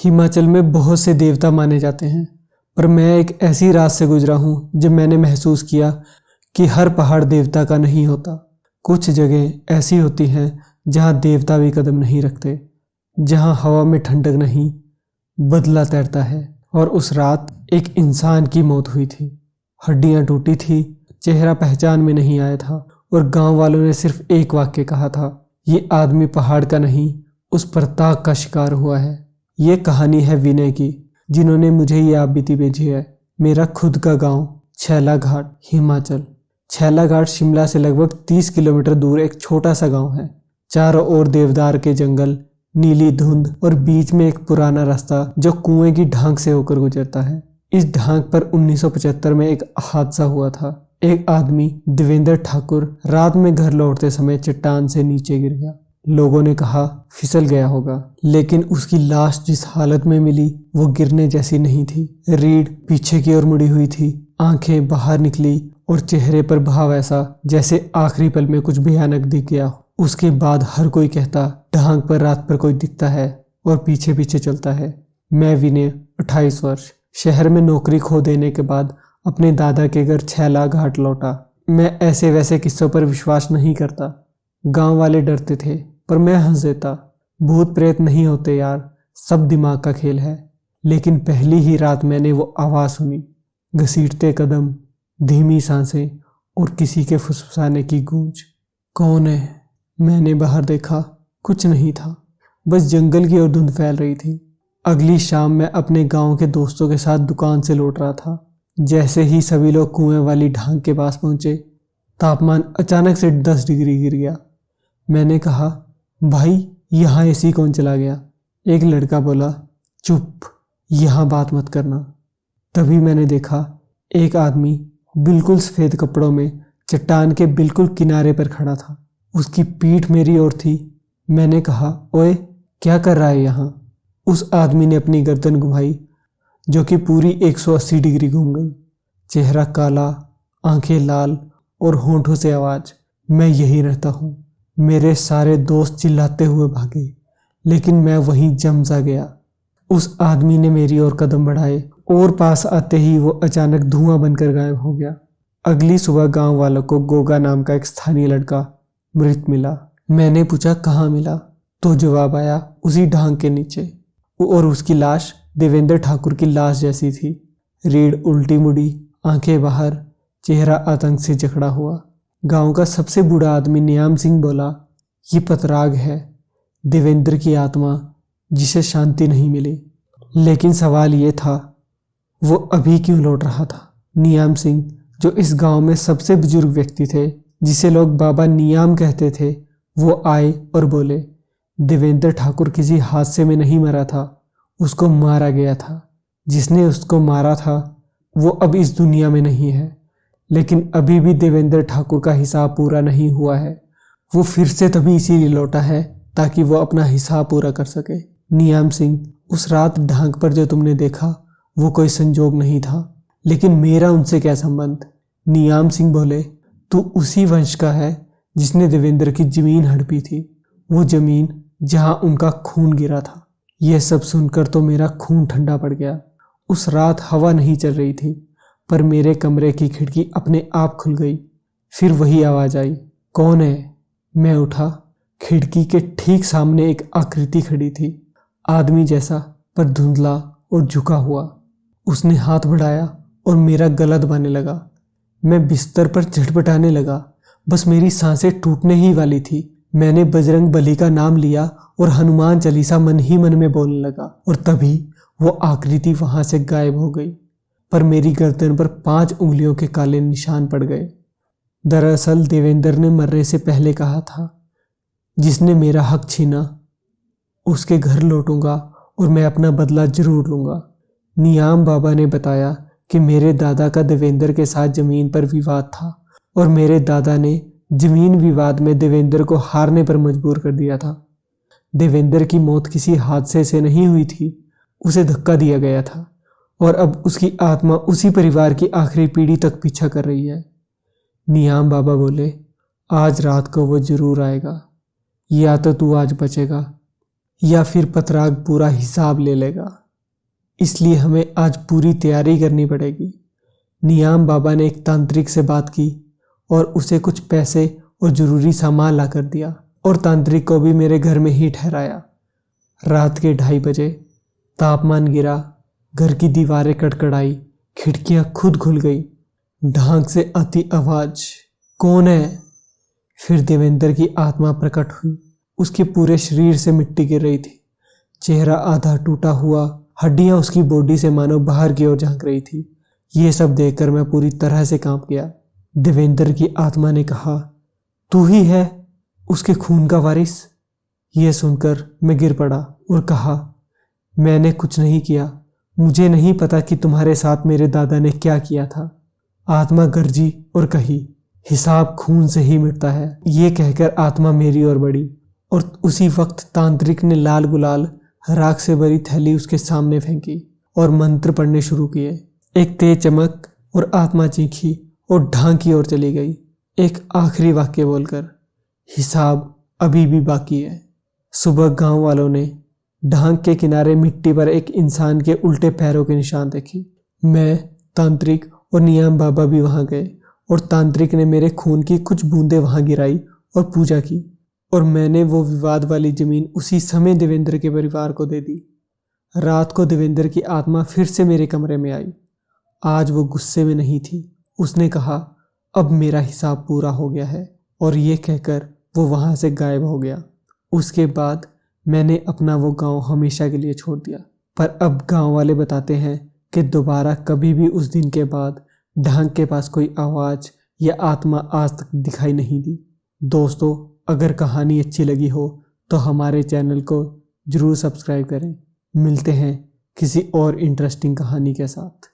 हिमाचल में बहुत से देवता माने जाते हैं, पर मैं एक ऐसी रात से गुजरा हूँ जब मैंने महसूस किया कि हर पहाड़ देवता का नहीं होता। कुछ जगह ऐसी होती हैं जहाँ देवता भी कदम नहीं रखते, जहाँ हवा में ठंडक नहीं, बदला तैरता है। और उस रात एक इंसान की मौत हुई थी। हड्डियां टूटी थी, चेहरा पहचान में नहीं आया था और गांव वालों ने सिर्फ एक वाक्य कहा था, ये आदमी पहाड़ का नहीं, उस प्रताप का शिकार हुआ है। ये कहानी है विनय की, जिन्होंने मुझे ये आप बीती भेजी है। मेरा खुद का गांव छैला घाट, हिमाचल। छैला घाट शिमला से लगभग 30 किलोमीटर दूर एक छोटा सा गांव है। चारों ओर देवदार के जंगल, नीली धुंध और बीच में एक पुराना रास्ता जो कुएं की ढांक से होकर गुजरता है। इस ढांक पर 1975 में एक हादसा हुआ था। एक आदमी देवेंद्र ठाकुर रात में घर लौटते समय चट्टान से नीचे गिर गया। लोगों ने कहा फिसल गया होगा, लेकिन उसकी लाश जिस हालत में मिली वो गिरने जैसी नहीं थी। रीढ़ पीछे की ओर मुड़ी हुई थी, आंखें बाहर निकली और चेहरे पर भाव ऐसा जैसे आखिरी पल में कुछ भयानक दिख गया। उसके बाद हर कोई कहता ढांक पर रात पर कोई दिखता है और पीछे पीछे चलता है। मैं विनय 28 वर्ष शहर में नौकरी खो देने के बाद अपने दादा के घर छैला घाट लौटा। मैं ऐसे वैसे किस्सों पर विश्वास नहीं करता। गांव वाले डरते थे पर मैं हंस देता। भूत प्रेत नहीं होते यार, सब दिमाग का खेल है। लेकिन पहली ही रात मैंने वो आवाज सुनी, घसीटते कदम, धीमी सांसें और किसी के फुसफुसाने की गूंज। कौन है? मैंने बाहर देखा, कुछ नहीं था, बस जंगल की ओर धुंध फैल रही थी। अगली शाम मैं अपने गांव के दोस्तों के साथ दुकान से लौट रहा था। जैसे ही सभी लोग कुएं वाली ढांक के पास पहुंचे, तापमान अचानक से 10 डिग्री गिर गया। मैंने कहा, भाई यहाँ एसी कौन चला गया? एक लड़का बोला, चुप, यहाँ बात मत करना। तभी मैंने देखा एक आदमी बिल्कुल सफेद कपड़ों में चट्टान के बिल्कुल किनारे पर खड़ा था। उसकी पीठ मेरी ओर थी। मैंने कहा, ओए क्या कर रहा है यहाँ? उस आदमी ने अपनी गर्दन घुमाई, जो कि पूरी 180 डिग्री घूम गई। चेहरा काला, आंखें लाल और होंठों से आवाज, मैं यही रहता हूँ। मेरे सारे दोस्त चिल्लाते हुए भागे, लेकिन मैं वहीं जम सा गया। उस आदमी ने मेरी ओर कदम बढ़ाए और पास आते ही वो अचानक धुआं बनकर गायब हो गया। अगली सुबह गांव वालों को गोगा नाम का एक स्थानीय लड़का मृत मिला। मैंने पूछा कहाँ मिला, तो जवाब आया उसी ढांग के नीचे। और उसकी लाश देवेंद्र ठाकुर की लाश जैसी थी। रीढ़ उल्टी मुड़ी, आंखें बाहर, चेहरा आतंक से जकड़ा हुआ। गांव का सबसे बूढ़ा आदमी नियाम सिंह बोला, ये पतराग है, देवेंद्र की आत्मा जिसे शांति नहीं मिली। लेकिन सवाल ये था, वो अभी क्यों लौट रहा था? नियाम सिंह, जो इस गांव में सबसे बुजुर्ग व्यक्ति थे, जिसे लोग बाबा नियाम कहते थे, वो आए और बोले, देवेंद्र ठाकुर किसी हादसे में नहीं मरा था, उसको मारा गया था। जिसने उसको मारा था वो अब इस दुनिया में नहीं है, लेकिन अभी भी देवेंद्र ठाकुर का हिसाब पूरा नहीं हुआ है। वो फिर से तभी इसीलिए लौटा है ताकि वो अपना हिसाब पूरा कर सके। नियाम सिंह, उस रात ढांक पर जो तुमने देखा वो कोई संजोग नहीं था, लेकिन मेरा उनसे क्या संबंध? नियाम सिंह बोले, तू उसी वंश का है जिसने देवेंद्र की जमीन हड़पी थी, वो जमीन जहां उनका खून गिरा था। यह सब सुनकर तो मेरा खून ठंडा पड़ गया। उस रात हवा नहीं चल रही थी, पर मेरे कमरे की खिड़की अपने आप खुल गई। फिर वही आवाज आई, कौन है? मैं उठा। खिड़की के ठीक सामने एक आकृति खड़ी थी, आदमी जैसा पर धुंधला और झुका हुआ। उसने हाथ बढ़ाया और मेरा गला दबाने लगा। मैं बिस्तर पर झटपटाने लगा, बस मेरी सांसें टूटने ही वाली थी। मैंने बजरंग बली का नाम लिया और हनुमान चालीसा मन ही मन में बोलने लगा, और तभी वो आकृति वहां से गायब हो गई। पर मेरी गर्दन पर 5 उंगलियों के काले निशान पड़ गए। दरअसल देवेंद्र ने मरने से पहले कहा था, जिसने मेरा हक छीना उसके घर लौटूंगा और मैं अपना बदला जरूर लूंगा। नियाम बाबा ने बताया कि मेरे दादा का देवेंद्र के साथ जमीन पर विवाद था और मेरे दादा ने जमीन विवाद में देवेंद्र को हारने पर मजबूर कर दिया था। देवेंद्र की मौत किसी हादसे से नहीं हुई थी, उसे धक्का दिया गया था और अब उसकी आत्मा उसी परिवार की आखिरी पीढ़ी तक पीछा कर रही है। नियाम बाबा बोले, आज रात को वो जरूर आएगा, या तो तू आज बचेगा या फिर पतराग पूरा हिसाब ले लेगा। इसलिए हमें आज पूरी तैयारी करनी पड़ेगी। नियाम बाबा ने एक तांत्रिक से बात की और उसे कुछ पैसे और जरूरी सामान ला कर दिया और तांत्रिक को भी मेरे घर में ही ठहराया। रात के 2:30 बजे तापमान गिरा, घर की दीवारें कड़कड़ाई, खिड़कियां खुद खुल गई। ढांक से आती आवाज, कौन है? फिर देवेंद्र की आत्मा प्रकट हुई। उसके पूरे शरीर से मिट्टी गिर रही थी। चेहरा आधा टूटा हुआ, हड्डियां उसकी बॉडी से मानो बाहर की ओर झांक रही थी। ये सब देखकर मैं पूरी तरह से कांप गया। देवेंद्र की आत्मा ने कहा, तू ही है उसके खून का वारिस? यह सुनकर मैं गिर पड़ा और कहा, मैंने कुछ नहीं किया। मुझे नहीं पता कि तुम्हारे साथ मेरे दादा ने क्या किया था। आत्मा गरजी और कही, हिसाब खून से ही मिटता है। ये कहकर आत्मा मेरी ओर बढ़ी और उसी वक्त तांत्रिक ने लाल गुलाल राख से भरी थैली उसके सामने फेंकी और मंत्र पढ़ने शुरू किए। एक तेज चमक और आत्मा चीखी और ढांक की ओर चली गई, एक आखिरी वाक्य बोलकर, हिसाब अभी भी बाकी है। सुबह गांव वालों ने ढांक के किनारे मिट्टी पर एक इंसान के उल्टे पैरों के निशान देखे। मैं, तांत्रिक और नियाम बाबा भी वहां गए और तांत्रिक ने मेरे खून की कुछ बूंदें वहां गिराई और पूजा की और मैंने वो विवाद वाली जमीन उसी समय देवेंद्र के परिवार को दे दी। रात को देवेंद्र की आत्मा फिर से मेरे कमरे में आई। आज वो गुस्से में नहीं थी। उसने कहा, अब मेरा हिसाब पूरा हो गया है, और ये कहकर वो वहां से गायब हो गया। उसके बाद मैंने अपना वो गांव हमेशा के लिए छोड़ दिया। पर अब गांव वाले बताते हैं कि दोबारा कभी भी उस दिन के बाद ढांक के पास कोई आवाज या आत्मा आज तक दिखाई नहीं दी। दोस्तों, अगर कहानी अच्छी लगी हो तो हमारे चैनल को जरूर सब्सक्राइब करें। मिलते हैं किसी और इंटरेस्टिंग कहानी के साथ।